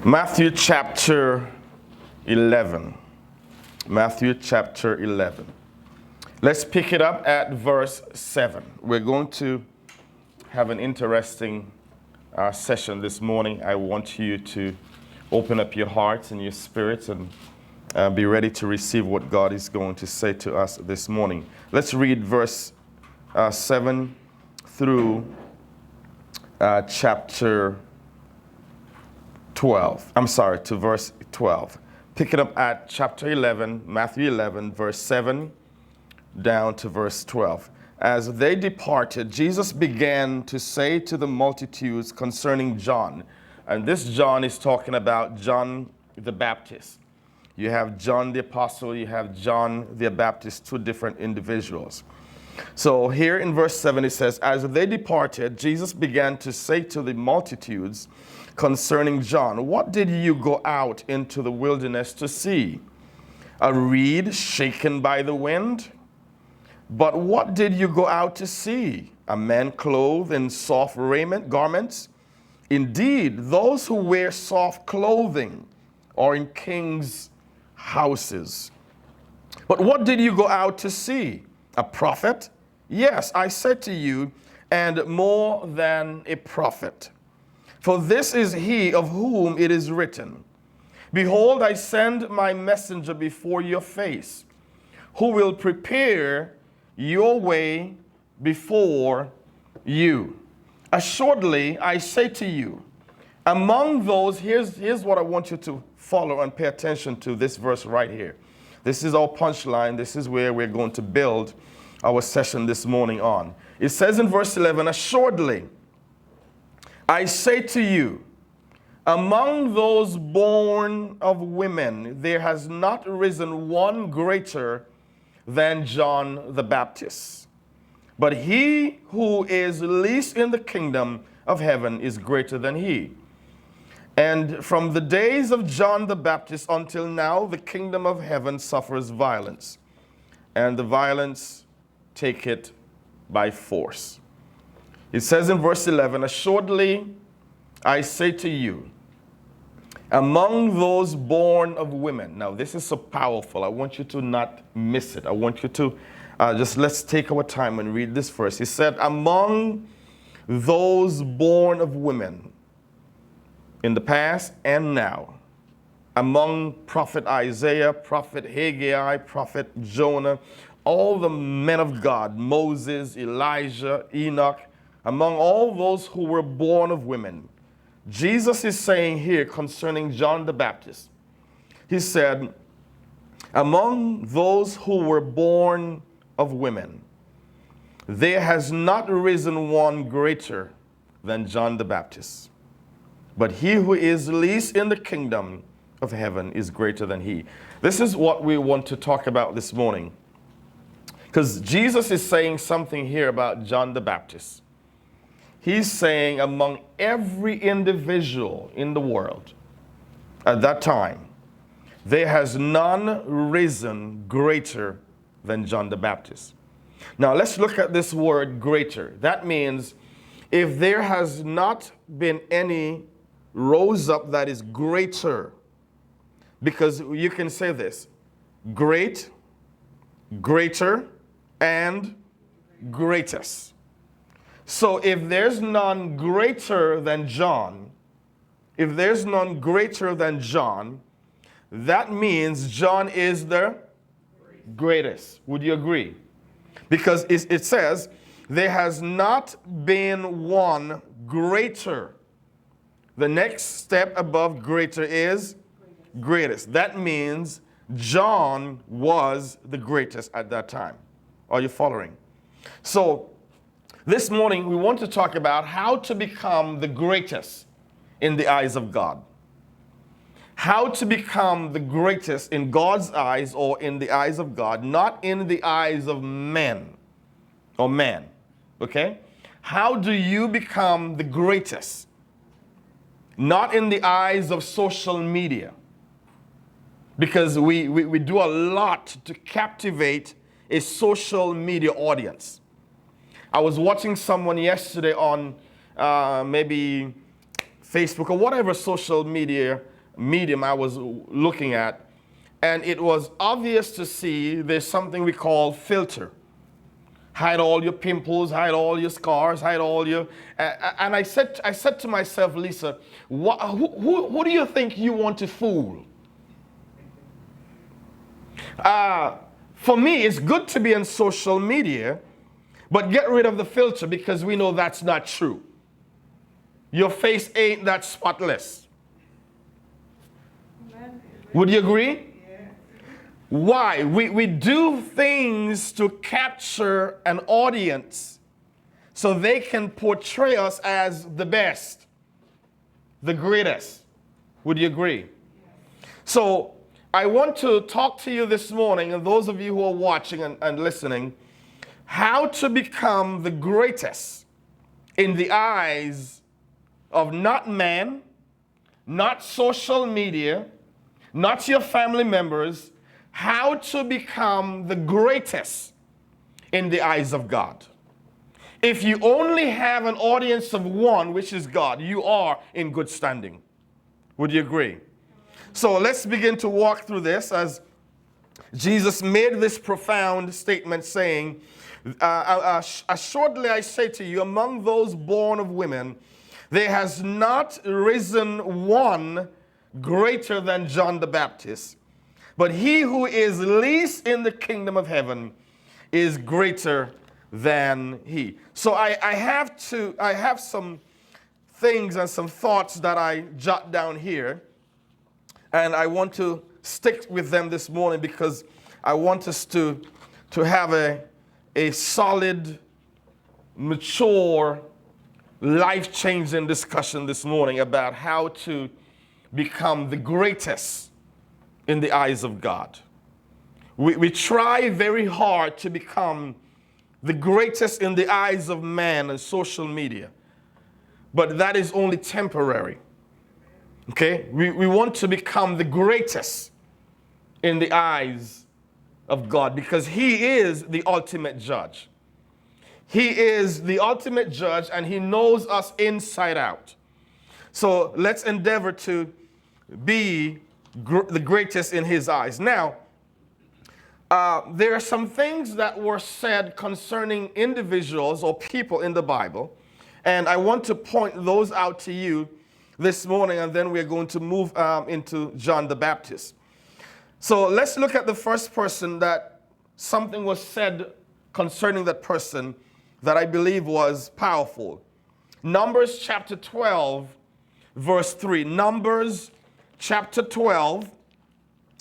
Matthew chapter 11. Matthew chapter 11. Let's pick it up at verse 7. We're going to have an interesting session this morning. I want you to open up your hearts and your spirits and be ready to receive what God is going to say to us this morning. Let's read verse 7 through chapter 12. I'm sorry, to verse 12. Pick it up at chapter 11, Matthew 11, verse 7 down to verse 12. As they departed, Jesus began to say to the multitudes concerning John. And this John is talking about John the Baptist. You have John the Apostle, you have John the Baptist, two different individuals. So here in verse 7 it says, as they departed, Jesus began to say to the multitudes concerning John, what did you go out into the wilderness to see? A reed shaken by the wind? But what did you go out to see? A man clothed in soft garments? Indeed, those who wear soft clothing are in kings' houses. But what did you go out to see? A prophet? Yes, I said to you, and more than a prophet. For this is he of whom it is written, behold, I send my messenger before your face, who will prepare your way before you. Assuredly, I say to you, among those, here's what I want you to follow and pay attention to, this verse right here. This is our punchline. This is where we're going to build our session this morning on. It says in verse 11, assuredly, I say to you, among those born of women, there has not risen one greater than John the Baptist. But he who is least in the kingdom of heaven is greater than he. And from the days of John the Baptist until now, the kingdom of heaven suffers violence, and the violence take it by force. It says in verse 11, assuredly, I say to you, among those born of women. Now, this is so powerful. I want you to not miss it. I want you to let's take our time and read this verse. He said, among those born of women in the past and now, among prophet Isaiah, prophet Haggai, prophet Jonah, all the men of God, Moses, Elijah, Enoch, among all those who were born of women, Jesus is saying here concerning John the Baptist, he said, among those who were born of women, there has not risen one greater than John the Baptist. But he who is least in the kingdom of heaven is greater than he. This is what we want to talk about this morning. Because Jesus is saying something here about John the Baptist. He's saying among every individual in the world at that time, there has none risen greater than John the Baptist. Now let's look at this word greater. That means if there has not been any rose up that is greater, because you can say this, great, greater, and greatest. So if there's none greater than John, that means John is the greatest. Would you agree? Because it says, there has not been one greater. The next step above greater is greatest. That means John was the greatest at that time. Are you following? So this morning we want to talk about how to become the greatest in the eyes of God. How to become the greatest in God's eyes, or in the eyes of God, not in the eyes of men or man. Okay? How do you become the greatest? Not in the eyes of social media. Because we do a lot to captivate a social media audience. I was watching someone yesterday on maybe Facebook or whatever social media medium I was looking at, and it was obvious to see there's something we call filter. Hide all your pimples, hide all your scars, hide all your... and I said to myself, Lisa, who do you think you want to fool? For me, it's good to be on social media, but get rid of the filter because we know that's not true. Your face ain't that spotless. Would you agree? Why? We do things to capture an audience so they can portray us as the best, the greatest. Would you agree? So I want to talk to you this morning, and those of you who are watching and listening, how to become the greatest in the eyes of not man, not social media, not your family members, how to become the greatest in the eyes of God. If you only have an audience of one, which is God, you are in good standing. Would you agree? So let's begin to walk through this as Jesus made this profound statement saying, assuredly I say to you, among those born of women, there has not risen one greater than John the Baptist. But he who is least in the kingdom of heaven is greater than he. So I have some things and some thoughts that I jot down here. And I want to stick with them this morning because I want us to have a solid, mature, life-changing discussion this morning about how to become the greatest in the eyes of God. We try very hard to become the greatest in the eyes of man and social media, but that is only temporary. Okay? We want to become the greatest in the eyes of God because he is the ultimate judge. He is the ultimate judge and he knows us inside out. So let's endeavor to be the greatest in his eyes. Now, there are some things that were said concerning individuals or people in the Bible, and I want to point those out to you this morning, and then we're going to move into John the Baptist. So let's look at the first person that something was said concerning that person that I believe was powerful. Numbers chapter 12, verse 3. Numbers chapter 12,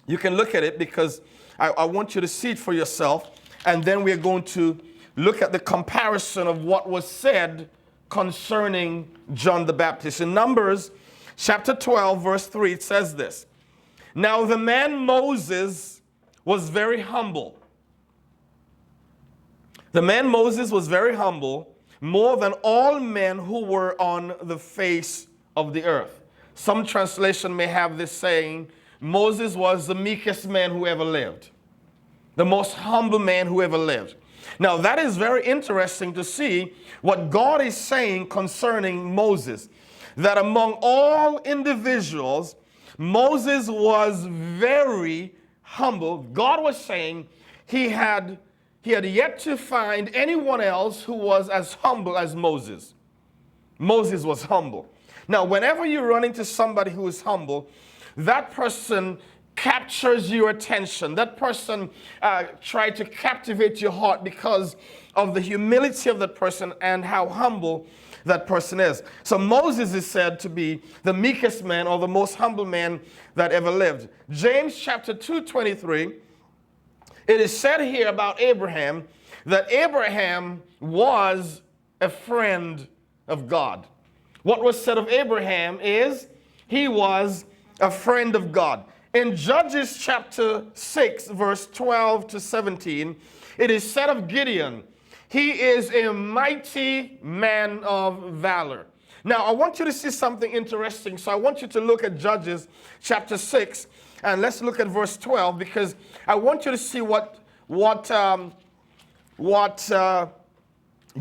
you can look at it because I want you to see it for yourself, and then we're going to look at the comparison of what was said concerning John the Baptist. In Numbers chapter 12, verse 3, it says this. Now the man Moses was very humble. The man Moses was very humble, more than all men who were on the face of the earth. Some translation may have this saying, Moses was the meekest man who ever lived, the most humble man who ever lived. Now that is very interesting to see what God is saying concerning Moses, that among all individuals, Moses was very humble. God was saying he had yet to find anyone else who was as humble as Moses. Moses was humble. Now, whenever you run into somebody who is humble, that person captures your attention. That person tried to captivate your heart because of the humility of that person and how humble that person is. So Moses is said to be the meekest man or the most humble man that ever lived. James chapter 2:23, it is said here about Abraham that Abraham was a friend of God. What was said of Abraham is he was a friend of God. In Judges chapter 6, verse 12 to 17, it is said of Gideon, he is a mighty man of valor. Now, I want you to see something interesting. So I want you to look at Judges chapter 6, and let's look at verse 12, because I want you to see what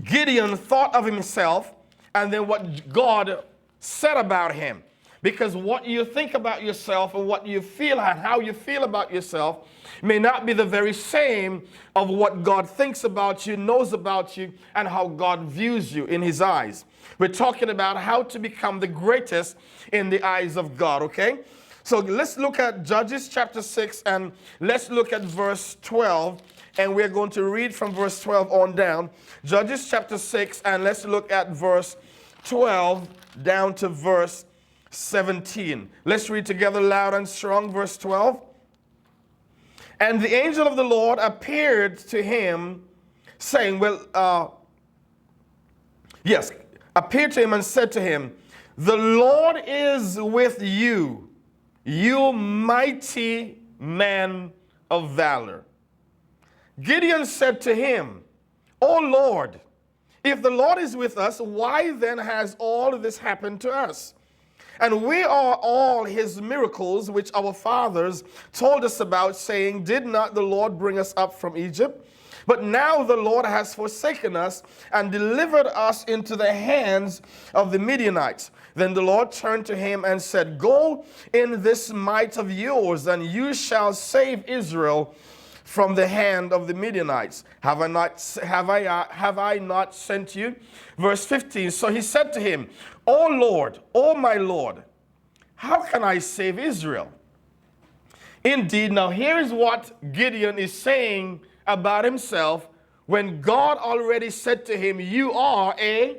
Gideon thought of himself, and then what God said about him. Because what you think about yourself and what you feel and how you feel about yourself may not be the very same of what God thinks about you, knows about you, and how God views you in his eyes. We're talking about how to become the greatest in the eyes of God, okay? So let's look at Judges chapter 6 and let's look at verse 12. And we're going to read from verse 12 on down. Judges chapter 6 and let's look at verse 12 down to verse 17. Let's read together loud and strong, verse 12. And the angel of the Lord appeared to him, saying, appeared to him and said to him, the Lord is with you, you mighty man of valor. Gideon said to him, O Lord, if the Lord is with us, why then has all of this happened to us? And we are all his miracles, which our fathers told us about, saying, did not the Lord bring us up from Egypt? But now the Lord has forsaken us and delivered us into the hands of the Midianites. Then the Lord turned to him and said, go in this might of yours, and you shall save Israel from the hand of the Midianites. Have I not sent you? Verse 15, so he said to him, O Lord, O my Lord, how can I save Israel? Indeed, now here is what Gideon is saying about himself when God already said to him, you are a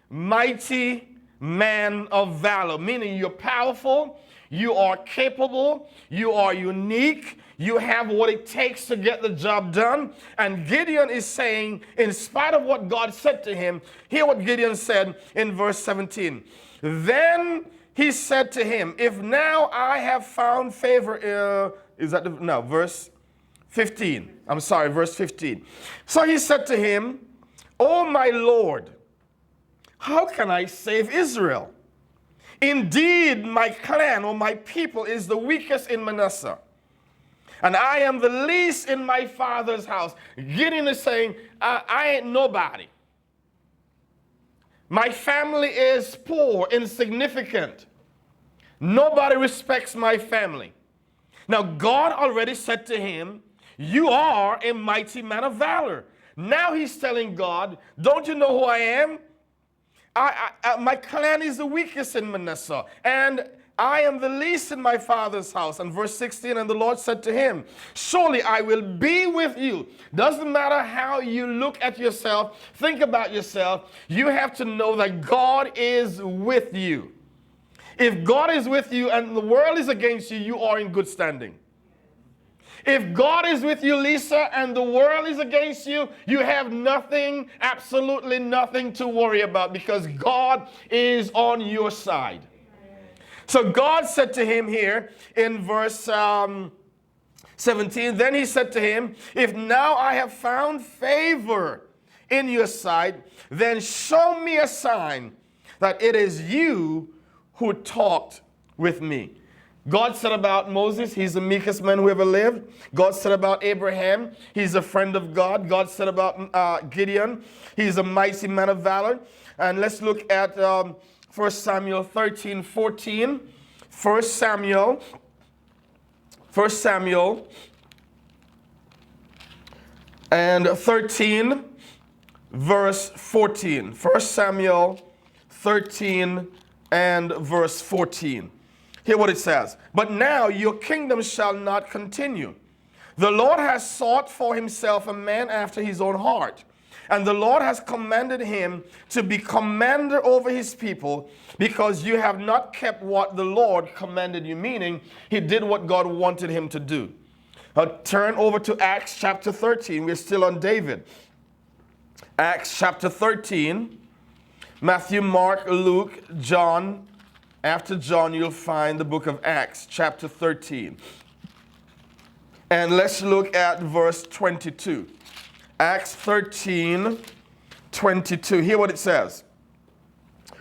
mighty man of valor, meaning you're powerful, you are capable, you are unique, you have what it takes to get the job done. And Gideon is saying, in spite of what God said to him, hear what Gideon said in verse 17. Then he said to him, if now I have found favor, verse 15. I'm sorry, verse 15. So he said to him, O my Lord, how can I save Israel? Indeed, my clan or my people is the weakest in Manasseh, and I am the least in my father's house. Gideon is saying, I ain't nobody. My family is poor, insignificant. Nobody respects my family. Now, God already said to him, you are a mighty man of valor. Now he's telling God, don't you know who I am? My clan is the weakest in Manasseh, and I am the least in my father's house. And verse 16, and the Lord said to him, surely I will be with you. Doesn't matter how you look at yourself, think about yourself. You have to know that God is with you. If God is with you and the world is against you, you are in good standing. If God is with you, Lisa, and the world is against you, you have nothing, absolutely nothing to worry about, because God is on your side. So God said to him here in verse 17, then he said to him, if now I have found favor in your sight, then show me a sign that it is you who talked with me. God said about Moses, he's the meekest man who ever lived. God said about Abraham, he's a friend of God. God said about Gideon, he's a mighty man of valor. And let's look at 1 Samuel 13, 14. 1 Samuel and 13, verse 14. 1 Samuel 13 and verse 14. Hear what it says. But now your kingdom shall not continue. The Lord has sought for himself a man after his own heart. And the Lord has commanded him to be commander over his people, because you have not kept what the Lord commanded you, meaning he did what God wanted him to do. Turn over to Acts chapter 13. We're still on David. Acts chapter 13. Matthew, Mark, Luke, John. After John, you'll find the book of Acts, chapter 13. And let's look at verse 22. Acts 13, 22. Hear what it says.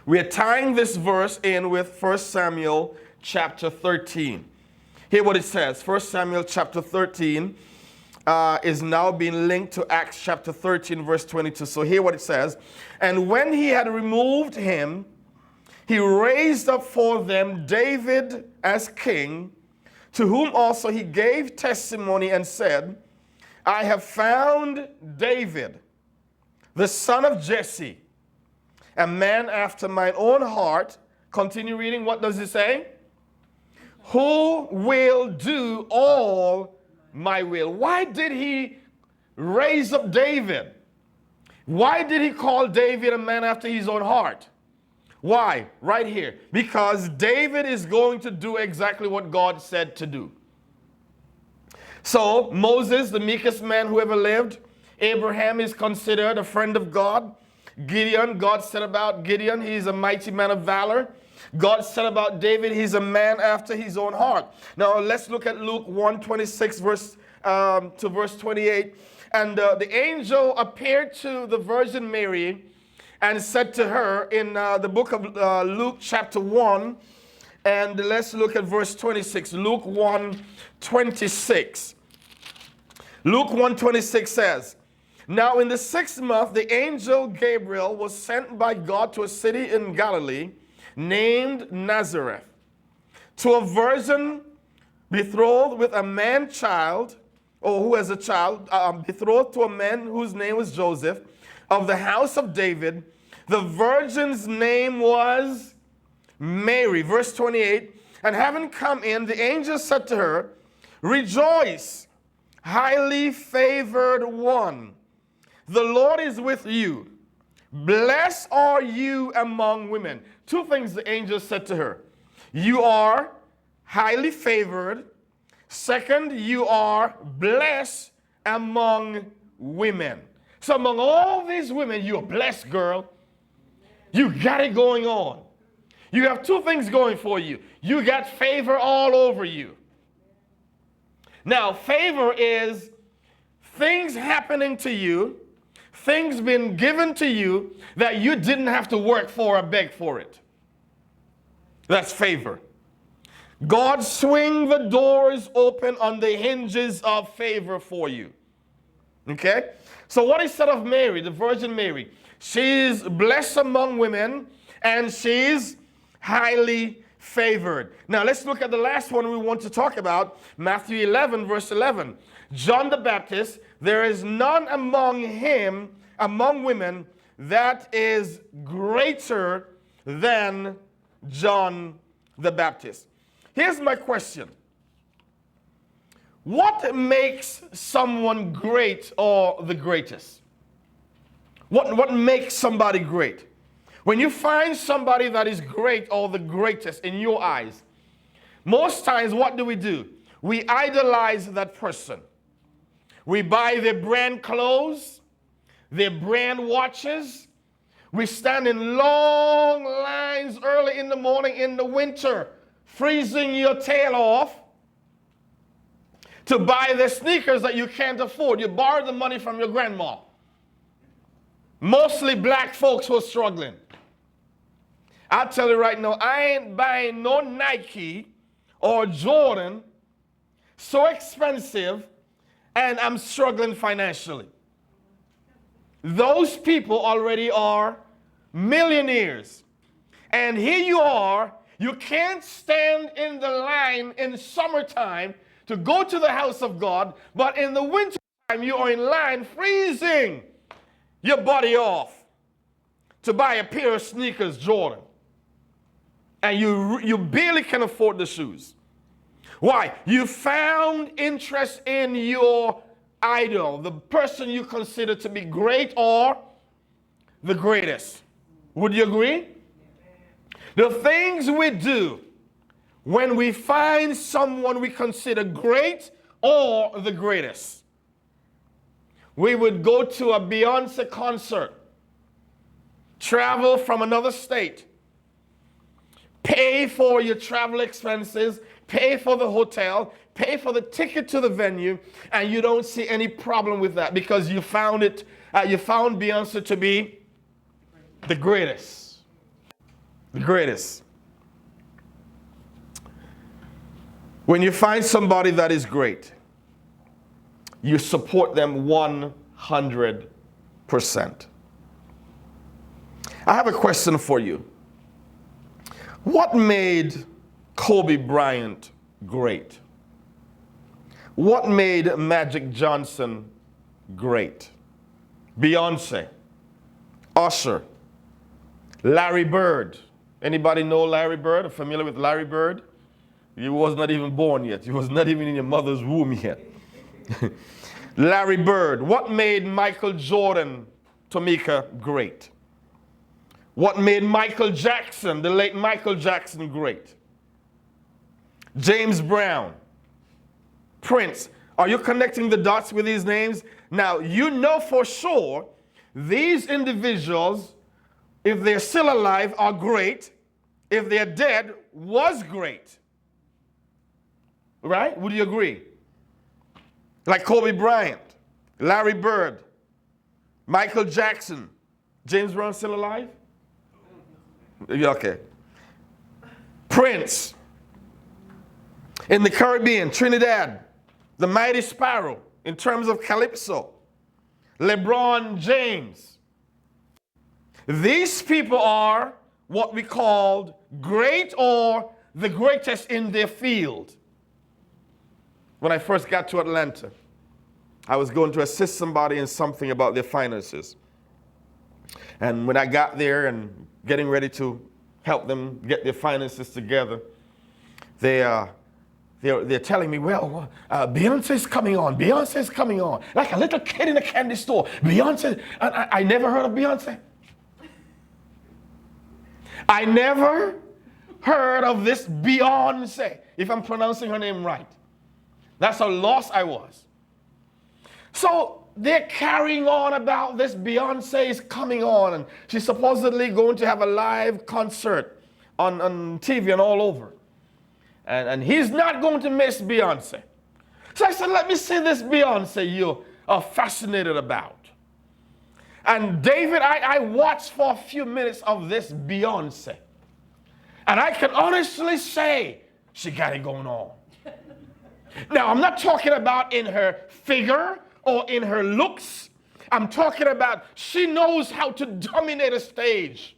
We are tying this verse in with 1 Samuel chapter 13. Hear what it says. 1 Samuel chapter 13 is now being linked to Acts chapter 13, verse 22. So hear what it says. And when he had removed him, he raised up for them David as king, to whom also he gave testimony and said, I have found David, the son of Jesse, a man after mine own heart. Continue reading. What does it say? Who will do all my will. Why did he raise up David? Why did he call David a man after his own heart? Why? Right here. Because David is going to do exactly what God said to do. So, Moses, the meekest man who ever lived. Abraham is considered a friend of God. Gideon, God said about Gideon, he's a mighty man of valor. God said about David, he's a man after his own heart. Now, let's look at Luke 1:26 to verse 28. And the angel appeared to the Virgin Mary and said to her in the book of Luke chapter 1, and let's look at verse 26. Luke 1:26. Luke 1:26 says, Now in the 6th month, the angel Gabriel was sent by God to a city in Galilee named Nazareth, to a virgin betrothed with a man child, or who has a child, betrothed to a man whose name was Joseph, of the house of David. The virgin's name was Mary. Verse 28, and having come in, the angel said to her, Rejoice, highly favored one. The Lord is with you. Blessed are you among women. Two things the angel said to her. You are highly favored. Second, you are blessed among women. So among all these women, you're blessed, girl. You got it going on. You have two things going for you. You got favor all over you. Now, favor is things happening to you, things been given to you that you didn't have to work for or beg for it. That's favor. God swing the doors open on the hinges of favor for you. Okay? So what he said of Mary, the Virgin Mary, she's blessed among women and she's highly favored. Now let's look at the last one we want to talk about, Matthew 11, verse 11. John the Baptist, there is none among women, that is greater than John the Baptist. Here's my question. What makes someone great or the greatest? What makes somebody great? When you find somebody that is great or the greatest in your eyes, most times what do? We idolize that person. We buy their brand clothes, their brand watches. We stand in long lines early in the morning in the winter, freezing your tail off to buy the sneakers that you can't afford. You borrow the money from your grandma. Mostly black folks who are struggling. I'll tell you right now, I ain't buying no Nike or Jordan, so expensive, and I'm struggling financially. Those people already are millionaires. And here you are, you can't stand in the line in summertime to go to the house of God, but in the wintertime you are in line freezing your body off to buy a pair of sneakers, Jordan. And you barely can afford the shoes. Why? You found interest in your idol, the person you consider to be great or the greatest. Would you agree? The things we do when we find someone we consider great or the greatest. We would go to a Beyonce concert, travel from another state, pay for your travel expenses, pay for the hotel, pay for the ticket to the venue, and you don't see any problem with that because you found Beyonce to be the greatest. The greatest. When you find somebody that is great, you support them 100%. I have a question for you. What made Kobe Bryant great? What made Magic Johnson great? Beyonce, Usher, Larry Bird. Anybody know Larry Bird? Are familiar with Larry Bird? You was not even born yet. You was not even in your mother's womb yet. Larry Bird. What made Michael Jordan, Tamika, great? What made Michael Jackson, the late Michael Jackson, great? James Brown, Prince. Are you connecting the dots with these names? Now, you know for sure these individuals, if they're still alive, are great. If they're dead, was great. Right? Would you agree? Like Kobe Bryant, Larry Bird, Michael Jackson. James Brown still alive? Okay. Prince. In the Caribbean, Trinidad, the Mighty Sparrow, in terms of Calypso. LeBron James. These people are what we called great or the greatest in their field. When I first got to Atlanta, I was going to assist somebody in something about their finances. And when I got there and getting ready to help them get their finances together, they're telling me, well, Beyonce's coming on. Beyonce's coming on. Like a little kid in a candy store. Beyonce, I never heard of Beyonce. I never heard of this Beyonce, if I'm pronouncing her name right. That's how lost I was. So they're carrying on about this Beyonce is coming on, and she's supposedly going to have a live concert on TV and all over. And he's not going to miss Beyonce. So I said, let me see this Beyonce you are fascinated about. And David, I watched for a few minutes of this Beyonce. And I can honestly say she got it going on. Now, I'm not talking about in her figure or in her looks. I'm talking about she knows how to dominate a stage.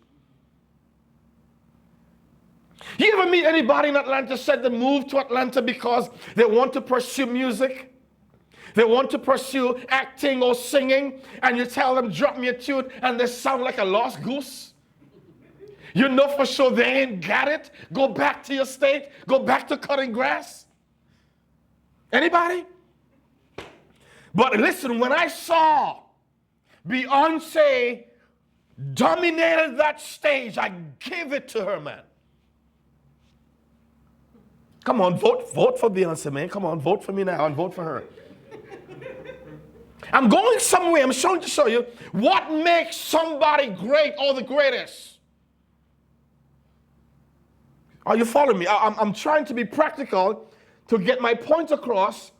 You ever meet anybody in Atlanta said they moved to Atlanta because they want to pursue music? They want to pursue acting or singing, and you tell them, drop me a tune, and they sound like a lost goose? You know for sure they ain't got it. Go back to your state. Go back to cutting grass. Anybody? But listen, when I saw Beyonce dominated that stage, I gave it to her, man. Come on, vote for Beyonce, man. Come on, vote for me now and vote for her. I'm going somewhere. I'm trying to show you what makes somebody great or the greatest. Are you following me? I'm trying to be practical to get my point across,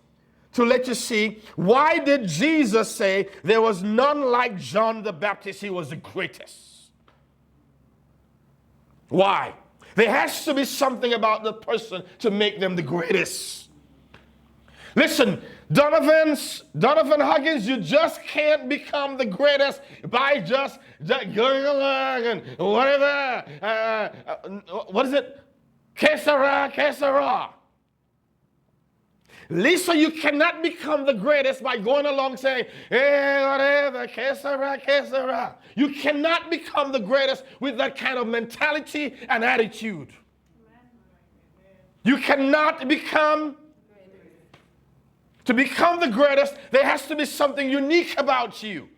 to let you see why did Jesus say there was none like John the Baptist. He was the greatest. Why? There has to be something about the person to make them the greatest. Listen, Donovan Huggins, you just can't become the greatest by just going along and whatever. What is it? Que sera, que sera. Lisa, you cannot become the greatest by going along saying, hey, whatever, que sera, que sera. You cannot become the greatest with that kind of mentality and attitude. You cannot become, to become the greatest, there has to be something unique about you.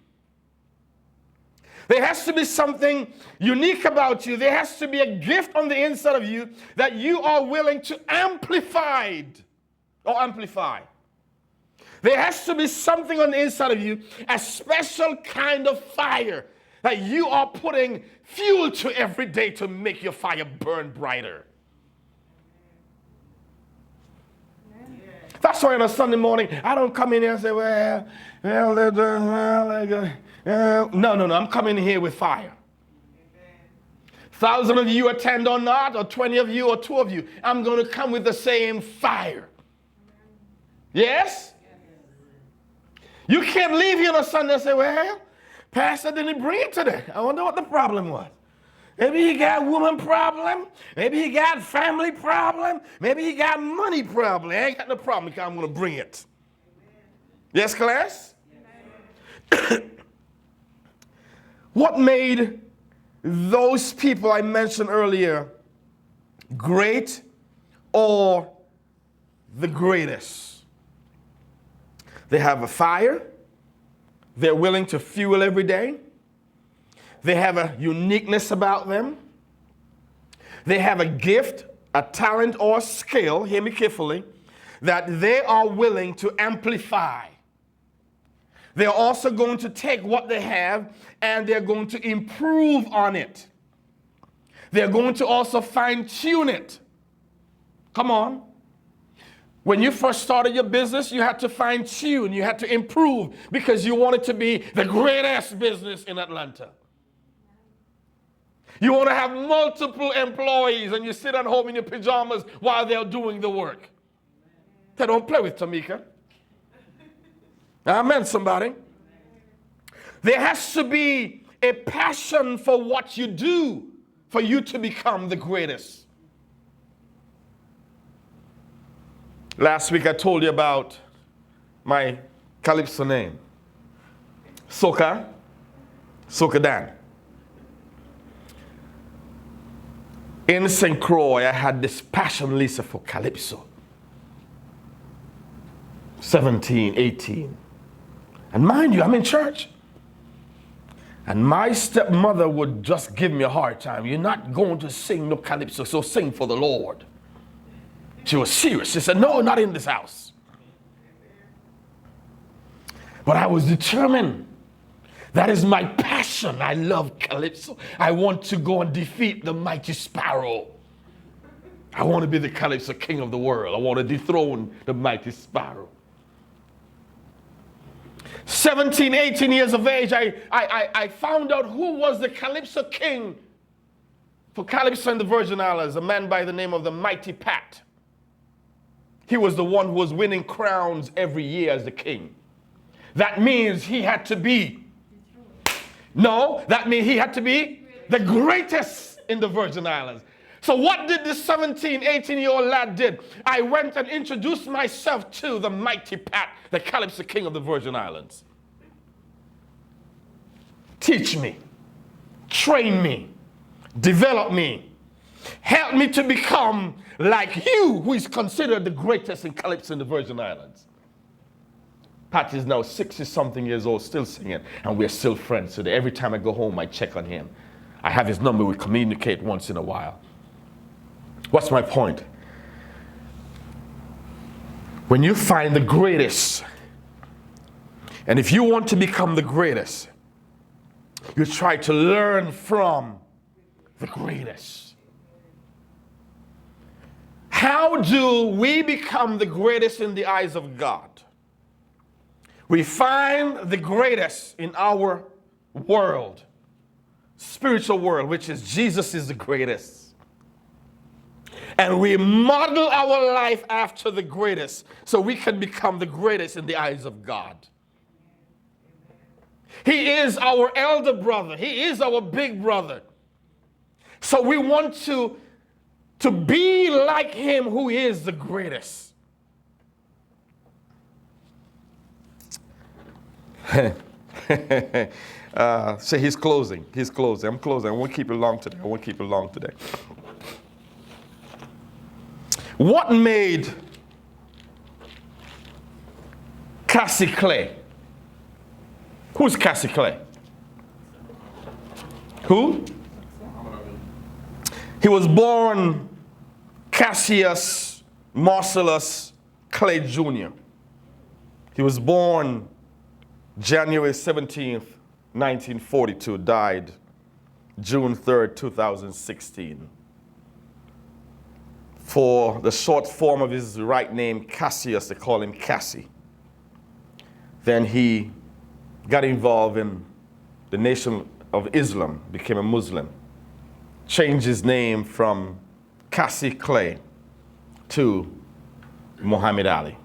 There has to be something unique about you. There has to be a gift on the inside of you that you are willing to amplify. There has to be something on the inside of you, a special kind of fire that you are putting fuel to every day to make your fire burn brighter. That's why on a Sunday morning, I don't come in here and say, no, I'm coming here with fire. 1,000 of you attend or not, or 20 of you or 2 of you, I'm going to come with the same fire. Yes? You can't leave here on a Sunday and say, well, Pastor didn't bring it today. I wonder what the problem was. Maybe he got woman problem. Maybe he got family problem. Maybe he got money problem. I ain't got no problem because I'm going to bring it. Yes, class? What made those people I mentioned earlier great or the greatest? They have a fire. They're willing to fuel every day. They have a uniqueness about them. They have a gift, a talent, or a skill, hear me carefully, that they are willing to amplify. They're also going to take what they have and they're going to improve on it. They're going to also fine-tune it. Come on. When you first started your business, you had to fine-tune, you had to improve because you wanted to be the greatest business in Atlanta. You want to have multiple employees and you sit at home in your pajamas while they're doing the work. They don't play with Tamika. Amen, somebody. There has to be a passion for what you do for you to become the greatest. Last week I told you about my Calypso name. Soca Dan. In St. Croix, I had this passion, Lisa, for Calypso. 17, 18. And mind you, I'm in church. And my stepmother would just give me a hard time. You're not going to sing no Calypso, so sing for the Lord. She was serious. She said, no, not in this house. But I was determined. That is my passion. I love Calypso. I want to go and defeat the mighty Sparrow. I want to be the Calypso king of the world. I want to dethrone the mighty Sparrow. 17, 18 years of age, I found out who was the Calypso king for Calypso and the Virgin Islands, a man by the name of the Mighty Pat. He was the one who was winning crowns every year as the king. That means he had to be, that means he had to be the greatest in the Virgin Islands. So what did this 17, 18-year-old lad did? I went and introduced myself to the Mighty Pat, the Calypso king of the Virgin Islands. Teach me, train me, develop me, help me to become like you, who is considered the greatest in Calypso in the Virgin Islands. Pat is now 60-something years old, still singing, and we're still friends today. Every time I go home, I check on him. I have his number, we communicate once in a while. What's my point? When you find the greatest, and if you want to become the greatest, you try to learn from the greatest. How do we become the greatest in the eyes of God? We find the greatest in our world, spiritual world, which is Jesus is the greatest. And we model our life after the greatest so we can become the greatest in the eyes of God. He is our elder brother. He is our big brother. So we want to be like him who is the greatest. Say he's closing. He's closing. I'm closing. I won't keep it long today. What made Cassie Clay? Who's Cassie Clay? Who? He was born Cassius Marcellus Clay Jr. He was born January 17th, 1942, died June 3rd, 2016. For the short form of his right name, Cassius, they call him Cassie. Then he got involved in the Nation of Islam, became a Muslim, changed his name from Cassie Clay to Muhammad Ali.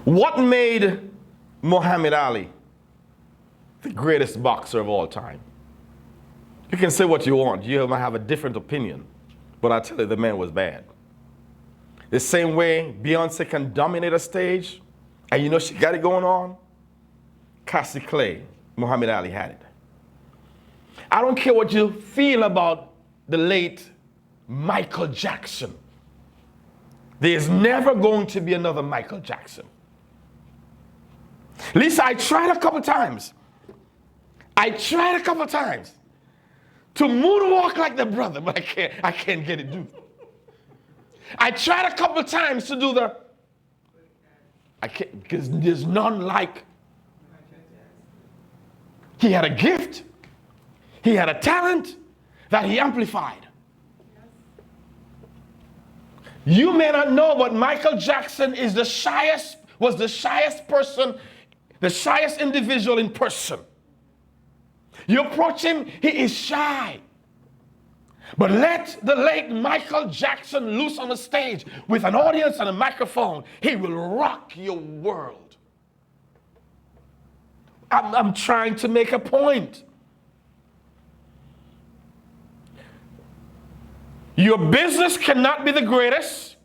What made Muhammad Ali the greatest boxer of all time? You can say what you want. You might have a different opinion. But I tell you, the man was bad. The same way Beyonce can dominate a stage, and you know she got it going on, Cassie Clay, Muhammad Ali had it. I don't care what you feel about the late Michael Jackson. There's never going to be another Michael Jackson. Lisa, I tried a couple times. To moonwalk like the brother, but I can't get it done. I tried a couple times to do I can't, because there's none like. He had a gift. He had a talent that he amplified. You may not know, but Michael Jackson was the shyest person, the shyest individual in person. You approach him, he is shy. But let the late Michael Jackson loose on the stage with an audience and a microphone, he will rock your world. I'm trying to make a point. Your business cannot be the greatest.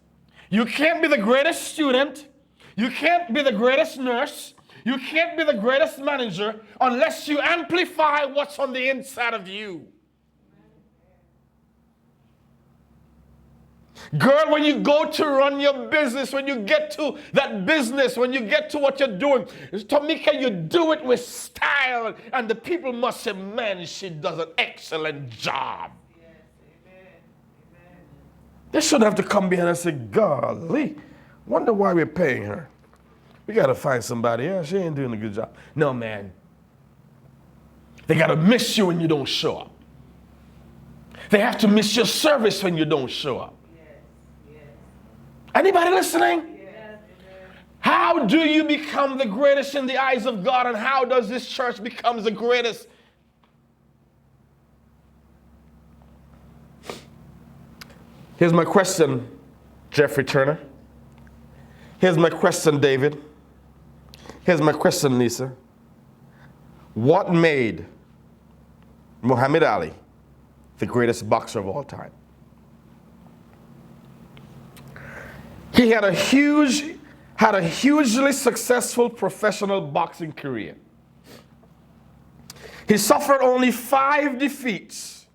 You can't be the greatest student. You can't be the greatest nurse. You can't be the greatest manager unless you amplify what's on the inside of you. Girl, when you go to run your business, when you get to that business, when you get to what you're doing, Tamika, you do it with style, and the people must say, man, she does an excellent job. Yes, amen. Amen. They shouldn't have to come behind and say, golly, wonder why we're paying her. We got to find somebody else. She ain't doing a good job. No, man. They got to miss you when you don't show up. They have to miss your service when you don't show up. Anybody listening? Yes. How do you become the greatest in the eyes of God, and how does this church become the greatest? Here's my question, Jeffrey Turner. Here's my question, David. Here's my question, Lisa. What made Muhammad Ali the greatest boxer of all time? He had a hugely successful professional boxing career. He suffered only 5 defeats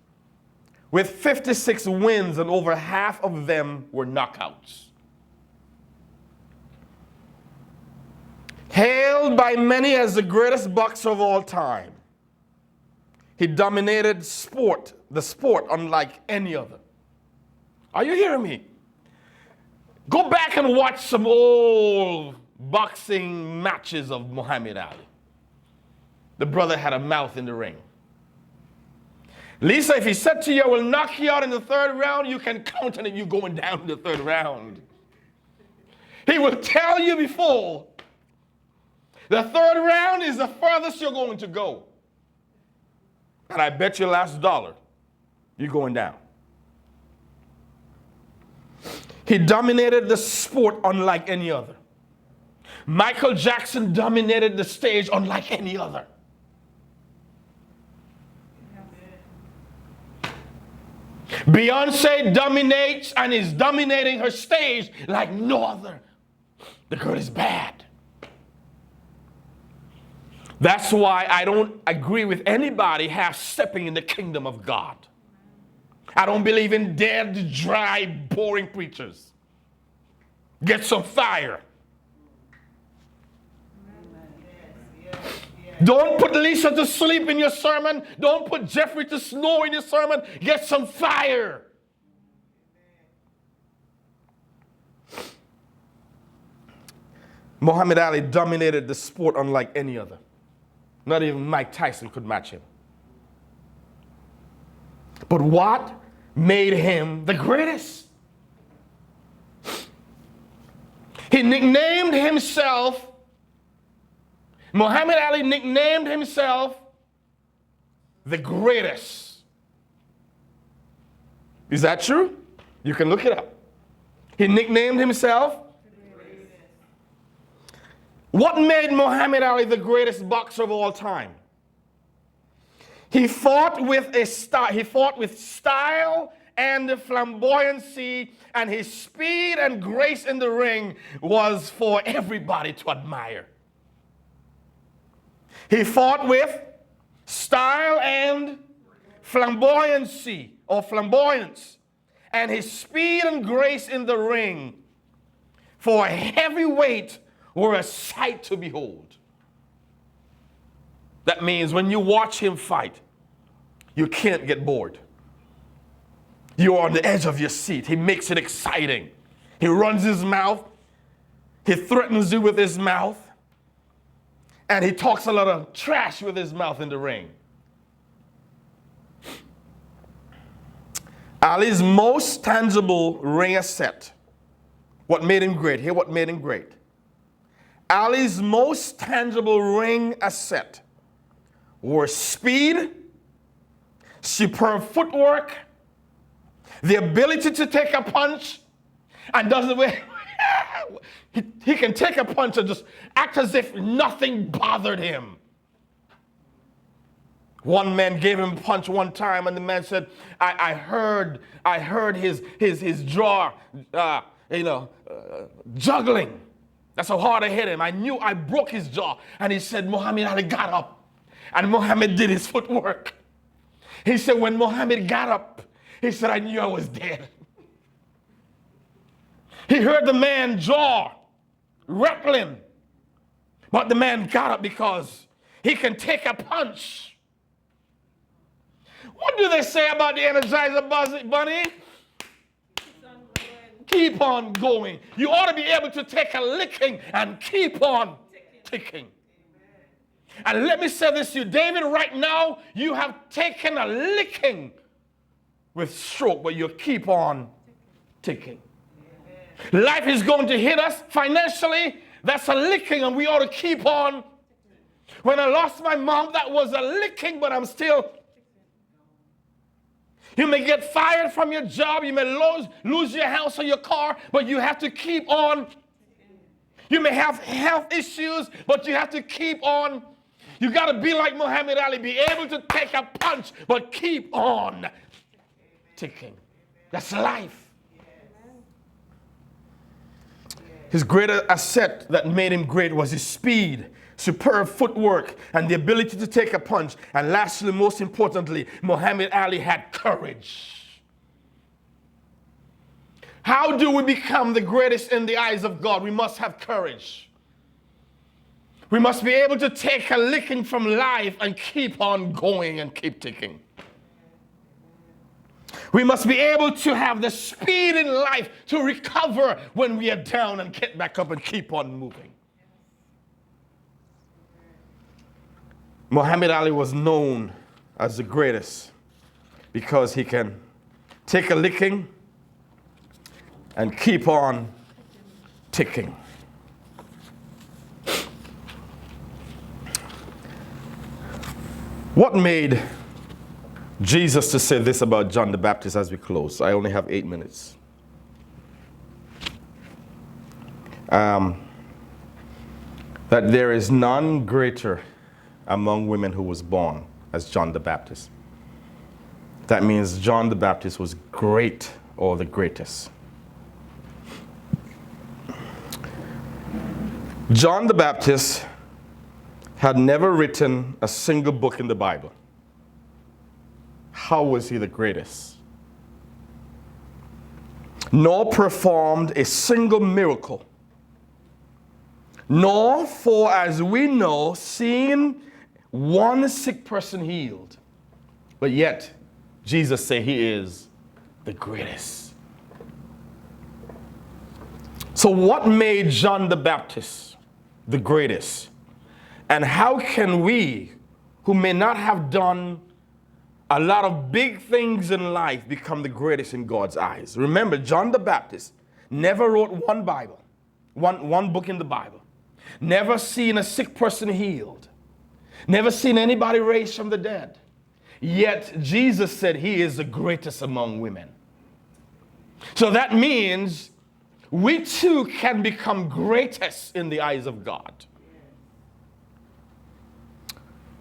with 56 wins, and over half of them were knockouts. Hailed by many as the greatest boxer of all time, he dominated the sport unlike any other. Are you hearing me? Go back and watch some old boxing matches of Muhammad Ali. The brother had a mouth in the ring. Lisa, if he said to you, I will knock you out in the 3rd round, you can count on it, you going down in the 3rd round. He will tell you before, the 3rd round is the furthest you're going to go. And I bet your last dollar, you're going down. He dominated the sport unlike any other. Michael Jackson dominated the stage unlike any other. Beyonce dominates and is dominating her stage like no other. The girl is bad. That's why I don't agree with anybody half-stepping in the kingdom of God. I don't believe in dead, dry, boring preachers. Get some fire. Don't put Lisa to sleep in your sermon. Don't put Jeffrey to snore in your sermon. Get some fire. Muhammad Ali dominated the sport unlike any other. Not even Mike Tyson could match him. But what made him the greatest? He nicknamed himself, Muhammad Ali nicknamed himself the greatest. Is that true? You can look it up. He nicknamed himself. What made Muhammad Ali the greatest boxer of all time? He fought with style and flamboyancy, and his speed and grace in the ring was for everybody to admire. He fought with style and flamboyancy or flamboyance, and his speed and grace in the ring for a heavyweight were a sight to behold. That means when you watch him fight, you can't get bored. You're on the edge of your seat. He makes it exciting. He runs his mouth. He threatens you with his mouth. And he talks a lot of trash with his mouth in the ring. Ali's most tangible ring asset, what made him great? Hear what made him great. Ali's most tangible ring asset were speed, superb footwork, the ability to take a punch, and he can take a punch and just act as if nothing bothered him. One man gave him a punch one time, and the man said, I heard his jaw, juggling. That's how hard I hit him. I knew I broke his jaw. And he said, Muhammad Ali got up. And Muhammad did his footwork. He said, when Muhammad got up, he said, I knew I was dead. He heard the man jaw rattling. But the man got up because he can take a punch. What do they say about the Energizer Bunny? Keep on going. You ought to be able to take a licking and keep on ticking. And let me say this to you, David, right now, you have taken a licking with stroke, but you keep on ticking. Life is going to hit us financially. That's a licking, and we ought to keep on. When I lost my mom, that was a licking, but I'm still. You may get fired from your job. You may lose your house or your car, but you have to keep on. You may have health issues, but you have to keep on. You got to be like Muhammad Ali, be able to take a punch, but keep on ticking. That's life. His greatest asset that made him great was his speed, superb footwork, and the ability to take a punch. And lastly, most importantly, Muhammad Ali had courage. How do we become the greatest in the eyes of God? We must have courage. We must be able to take a licking from life and keep on going and keep ticking. We must be able to have the speed in life to recover when we are down and get back up and keep on moving. Muhammad Ali was known as the greatest because he can take a licking and keep on ticking. What made Jesus to say this about John the Baptist as we close? I only have 8 minutes. That there is none greater among women who was born as John the Baptist. That means John the Baptist was great or the greatest. John the Baptist had never written a single book in the Bible. How was he the greatest? Nor performed a single miracle. Nor, for as we know, seen one sick person healed. But yet, Jesus said he is the greatest. So what made John the Baptist the greatest? And how can we, who may not have done a lot of big things in life, become the greatest in God's eyes? Remember, John the Baptist never wrote one Bible, one book in the Bible. Never seen a sick person healed. Never seen anybody raised from the dead. Yet Jesus said he is the greatest among women. So that means we too can become greatest in the eyes of God.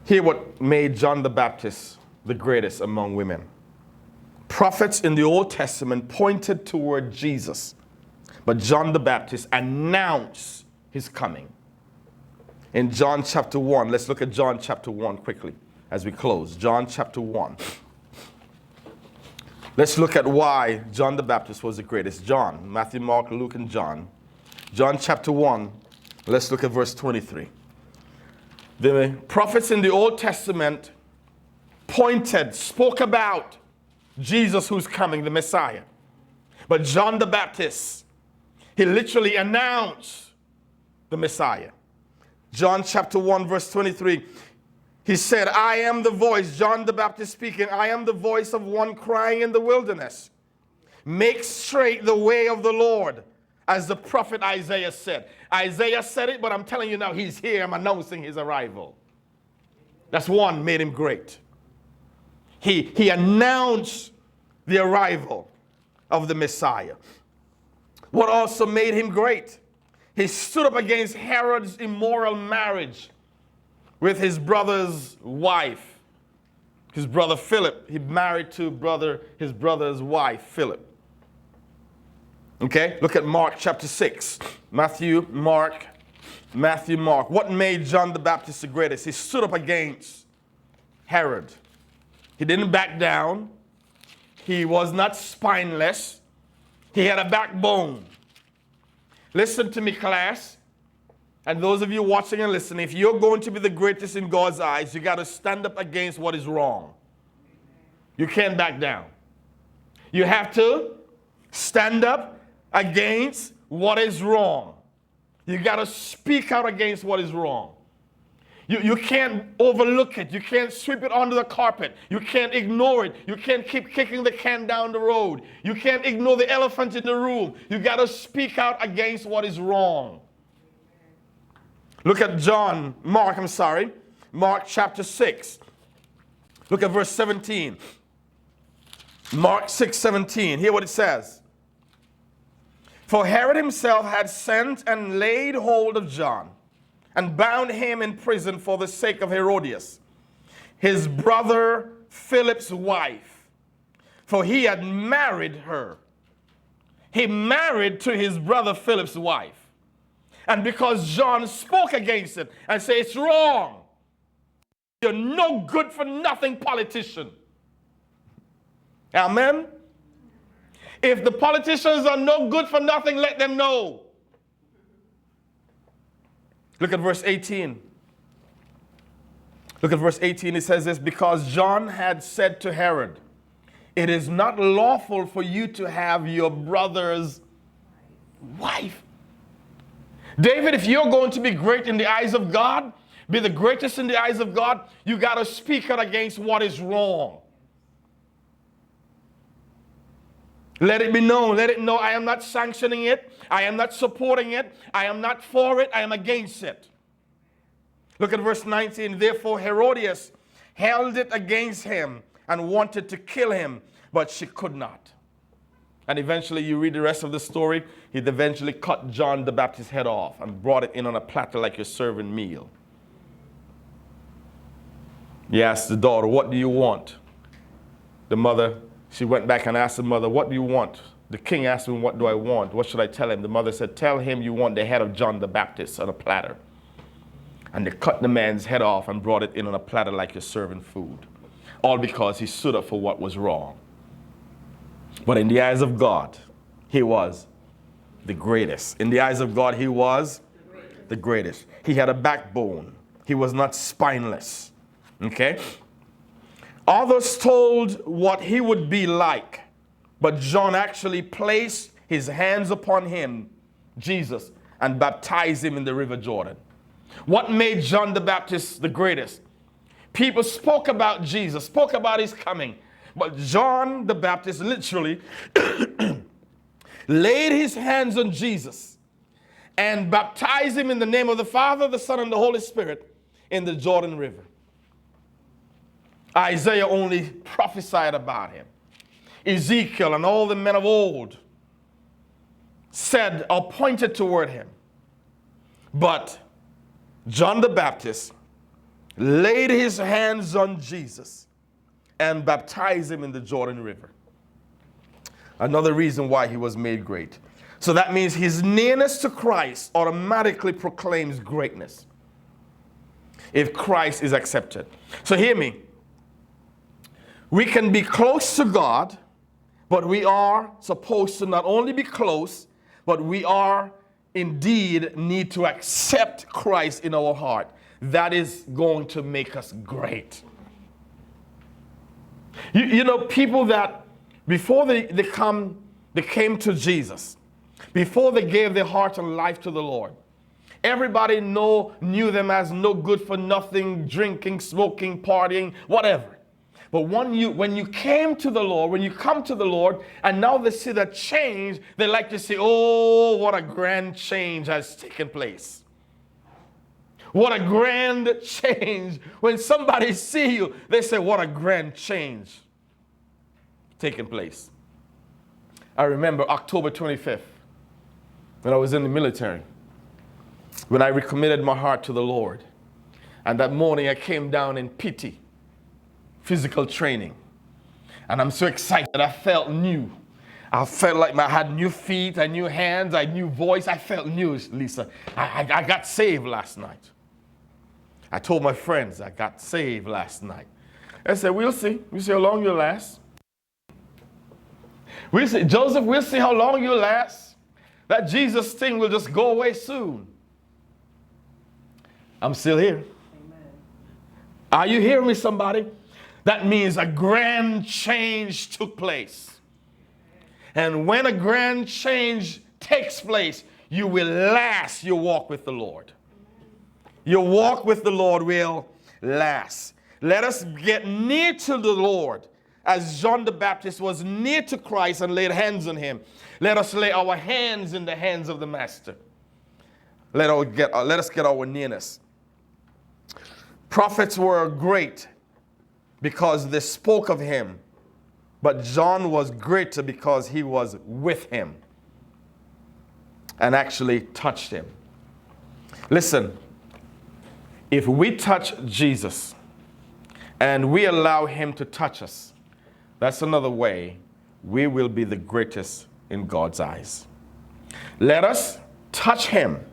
Hear what made John the Baptist the greatest among women. Prophets in the Old Testament pointed toward Jesus, but John the Baptist announced his coming. In John chapter 1, let's look at John chapter 1 quickly as we close. John chapter 1. Let's look at why John the Baptist was the greatest. John, Matthew, Mark, Luke, and John. John chapter 1, let's look at verse 23. The prophets in the Old Testament spoke about Jesus who's coming, the Messiah. But John the Baptist, he literally announced the Messiah. John chapter 1 verse 23, he said, I am the voice, John the Baptist speaking, I am the voice of one crying in the wilderness. Make straight the way of the Lord, as the prophet Isaiah said. Isaiah said it, but I'm telling you now, he's here. I'm announcing his arrival. That's one made him great. He announced the arrival of the Messiah. What also made him great? He stood up against Herod's immoral marriage with his brother's wife. His brother Philip, he married to his brother's wife, Philip. Okay, look at Mark chapter 6. Matthew, Mark. What made John the Baptist the greatest? He stood up against Herod. He didn't back down. He was not spineless. He had a backbone. Listen to me, class. And those of you watching and listening, if you're going to be the greatest in God's eyes, you got to stand up against what is wrong. You can't back down. You have to stand up against what is wrong. You got to speak out against what is wrong. You can't overlook it. You can't sweep it under the carpet. You can't ignore it. You can't keep kicking the can down the road. You can't ignore the elephant in the room. You got to speak out against what is wrong. Look at Mark chapter 6. Look at verse 17. Mark 6:17. Hear what it says. For Herod himself had sent and laid hold of John and bound him in prison for the sake of Herodias, his brother Philip's wife, for he had married her. He married to his brother Philip's wife. And because John spoke against it and said, it's wrong. You're no good for nothing politician. Amen? If the politicians are no good for nothing, let them know. Look at verse 18. Look at verse 18. It says this, because John had said to Herod, it is not lawful for you to have your brother's wife. David, if you're going to be great in the eyes of God, be the greatest in the eyes of God, you got to speak out against what is wrong. Let it be known. Let it know I am not sanctioning it. I am not supporting it. I am not for it. I am against it. Look at verse 19. Therefore Herodias held it against him and wanted to kill him, but she could not. And eventually, you read the rest of the story, he'd eventually cut John the Baptist's head off and brought it in on a platter like you're serving meal. He asked the daughter, what do you want? The mother, she went back and asked the mother, what do you want? The king asked him, what do I want? What should I tell him? The mother said, tell him you want the head of John the Baptist on a platter. And they cut the man's head off and brought it in on a platter like you're serving food. All because he stood up for what was wrong. But in the eyes of God, he was the greatest. In the eyes of God, he was the greatest. He had a backbone. He was not spineless. Okay? Others told what he would be like, but John actually placed his hands upon him, Jesus, and baptized him in the river Jordan. What made John the Baptist the greatest? People spoke about Jesus, spoke about his coming. But John the Baptist literally laid his hands on Jesus and baptized him in the name of the Father, the Son, and the Holy Spirit in the Jordan River. Isaiah only prophesied about him. Ezekiel and all the men of old said or pointed toward him. But John the Baptist laid his hands on Jesus and baptized him in the Jordan River. Another reason why he was made great. So that means his nearness to Christ automatically proclaims greatness if Christ is accepted. So hear me. We can be close to God, but we are supposed to not only be close, but we are indeed need to accept Christ in our heart. That is going to make us great. You know, people that before they came to Jesus, before they gave their heart and life to the Lord, everybody knew them as no good for nothing, drinking, smoking, partying, whatever. But when you came to the Lord, when you come to the Lord, and now they see that change, they like to say, oh, what a grand change has taken place. What a grand change. When somebody see you, they say, what a grand change taken place. I remember October 25th, when I was in the military, when I recommitted my heart to the Lord. And that morning I came down in PT, physical training. And I'm so excited. I felt new. I felt like I had new feet, I new hands, I new voice. I felt new, Lisa. I got saved last night. I told my friends I got saved last night. I said, we'll see. We'll see how long you'll last. We'll see. Joseph, we'll see how long you'll last. That Jesus thing will just go away soon. I'm still here. Amen. Are you hearing me, somebody? That means a grand change took place. And when a grand change takes place, you will last your walk with the Lord. Your walk with the Lord will last. Let us get near to the Lord as John the Baptist was near to Christ and laid hands on him. Let us lay our hands in the hands of the Master. Let us get our nearness. Prophets were great because they spoke of him, but John was greater because he was with him and actually touched him. Listen, if we touch Jesus and we allow him to touch us, that's another way we will be the greatest in God's eyes. Let us touch him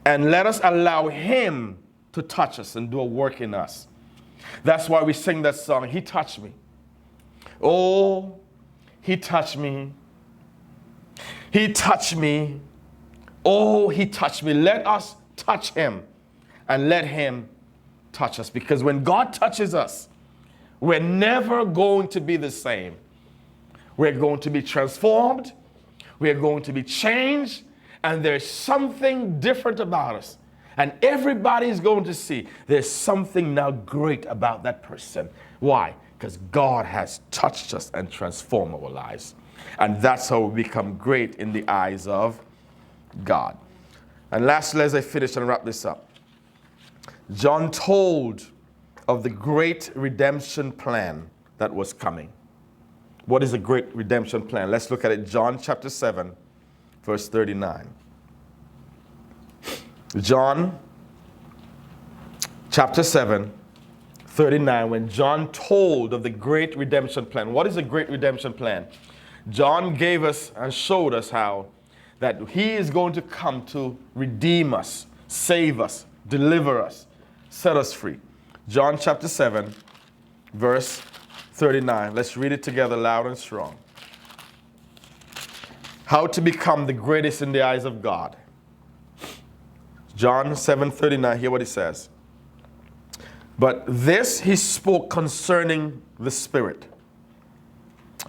and let us allow him to touch us and do a work in us. That's why we sing that song, He Touched Me. Oh, He touched me. He touched me. Oh, He touched me. Let us touch him and let him touch us. Because when God touches us, we're never going to be the same. We're going to be transformed. We're going to be changed. And there's something different about us. And everybody's going to see there's something now great about that person. Why? Because God has touched us and transformed our lives. And that's how we become great in the eyes of God. And lastly, as I finish and wrap this up, John told of the great redemption plan that was coming. What is a great redemption plan? Let's look at it. John chapter 7, verse 39. John chapter 7, 39, when John told of the great redemption plan. What is a great redemption plan? John gave us and showed us how that he is going to come to redeem us, save us, deliver us, set us free. John chapter 7, verse 39. Let's read it together loud and strong. How to become the greatest in the eyes of God. John 7:39, hear what he says. But this he spoke concerning the Spirit,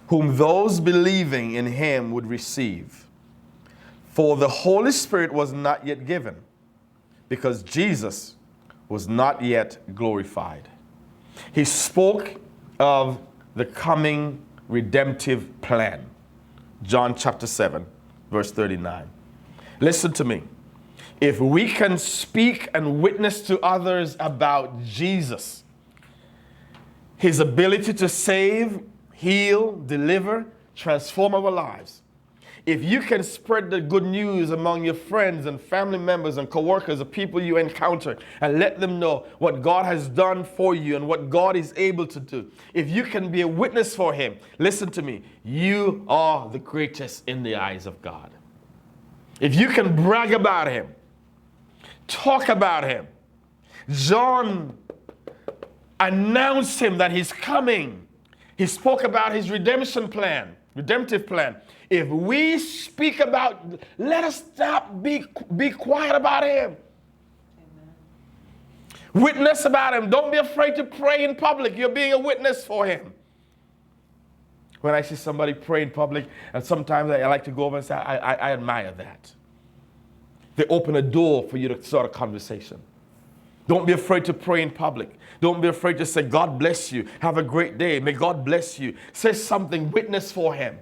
whom those believing in him would receive. For the Holy Spirit was not yet given, because Jesus was not yet glorified. He spoke of the coming redemptive plan. John chapter 7, verse 39. Listen to me. If we can speak and witness to others about Jesus, his ability to save, heal, deliver, transform our lives. If you can spread the good news among your friends and family members and coworkers, the people you encounter, and let them know what God has done for you and what God is able to do. If you can be a witness for him, listen to me, you are the greatest in the eyes of God. If you can brag about him, talk about him. John announced him that he's coming. He spoke about his redemptive plan. If we speak about, let us not be quiet about him. Amen. Witness about him. Don't be afraid to pray in public. You're being a witness for him. When I see somebody pray in public, and sometimes I like to go over and say, I admire that. They open a door for you to start a conversation. Don't be afraid to pray in public. Don't be afraid to say, God bless you. Have a great day. May God bless you. Say something, witness for him.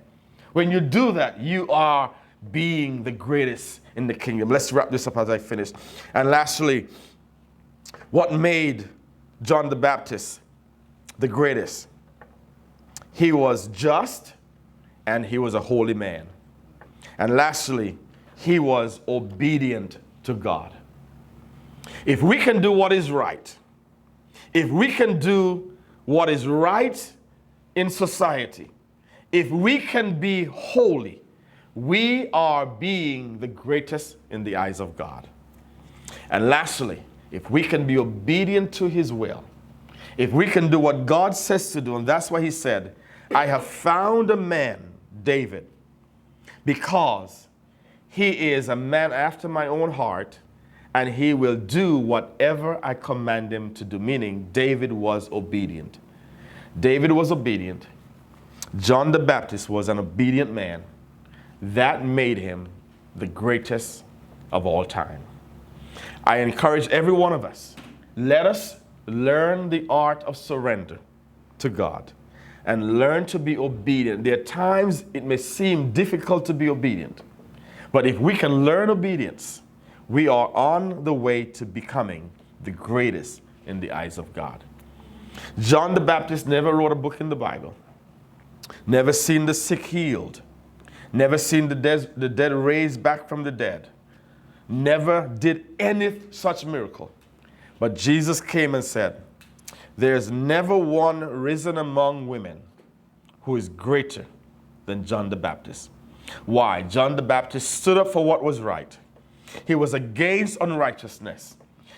When you do that, you are being the greatest in the kingdom. Let's wrap this up as I finish. And lastly, what made John the Baptist the greatest? He was just and he was a holy man. And lastly, he was obedient to God. If we can do what is right, if we can do what is right in society, if we can be holy, we are being the greatest in the eyes of God. And lastly, if we can be obedient to his will, if we can do what God says to do, and that's why he said, I have found a man, David, because he is a man after my own heart, and he will do whatever I command him to do. Meaning, David was obedient. David was obedient. John the Baptist was an obedient man. That made him the greatest of all time. I encourage every one of us, let us learn the art of surrender to God and learn to be obedient. There are times it may seem difficult to be obedient, but if we can learn obedience, we are on the way to becoming the greatest in the eyes of God. John the Baptist never wrote a book in the Bible, never seen the sick healed, never seen the dead raised back from the dead, never did any such miracle. But Jesus came and said, there's never one risen among women who is greater than John the Baptist. Why? John the Baptist stood up for what was right. He was against unrighteousness.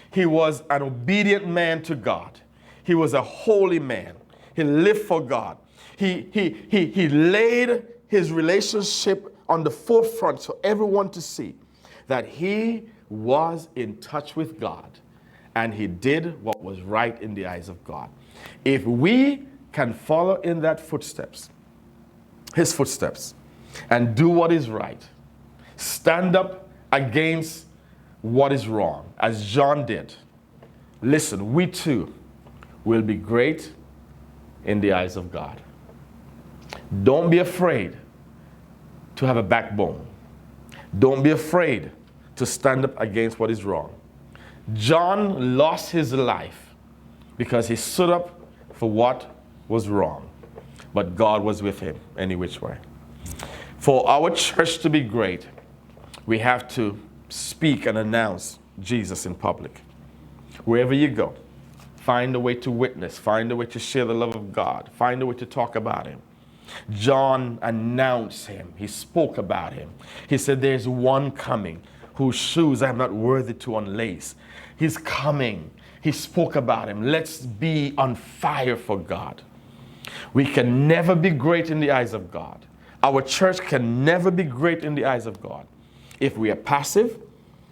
He was an obedient man to God. He was a holy man. He lived for God. He laid his relationship on the forefront for everyone to see that he was in touch with God and he did what was right in the eyes of God. If we can follow in that footsteps, his footsteps, and do what is right, stand up against what is wrong, as John did, listen, we too will be great in the eyes of God. Don't be afraid to have a backbone. Don't be afraid to stand up against what is wrong. John lost his life because he stood up for what was wrong, but God was with him any which way. For our church to be great, we have to speak and announce Jesus in public. Wherever you go, find a way to witness, find a way to share the love of God, find a way to talk about him. John announced him. He spoke about him. He said, there's one coming whose shoes I am not worthy to unlace. He's coming. He spoke about him. Let's be on fire for God. We can never be great in the eyes of God. Our church can never be great in the eyes of God if we are passive,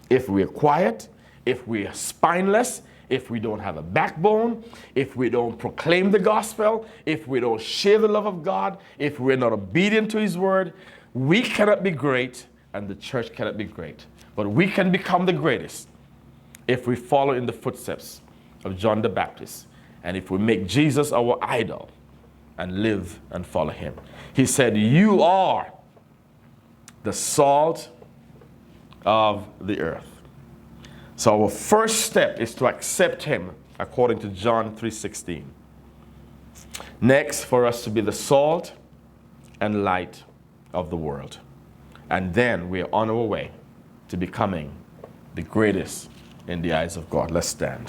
if we are quiet, if we are spineless, if we don't have a backbone, if we don't proclaim the gospel, if we don't share the love of God, if we're not obedient to his word. We cannot be great and the church cannot be great. But we can become the greatest if we follow in the footsteps of John the Baptist and if we make Jesus our idol and live and follow him. He said, you are the salt of the earth. So our first step is to accept him according to John 3:16. Next, for us to be the salt and light of the world. And then we're on our way to becoming the greatest in the eyes of God. Let's stand.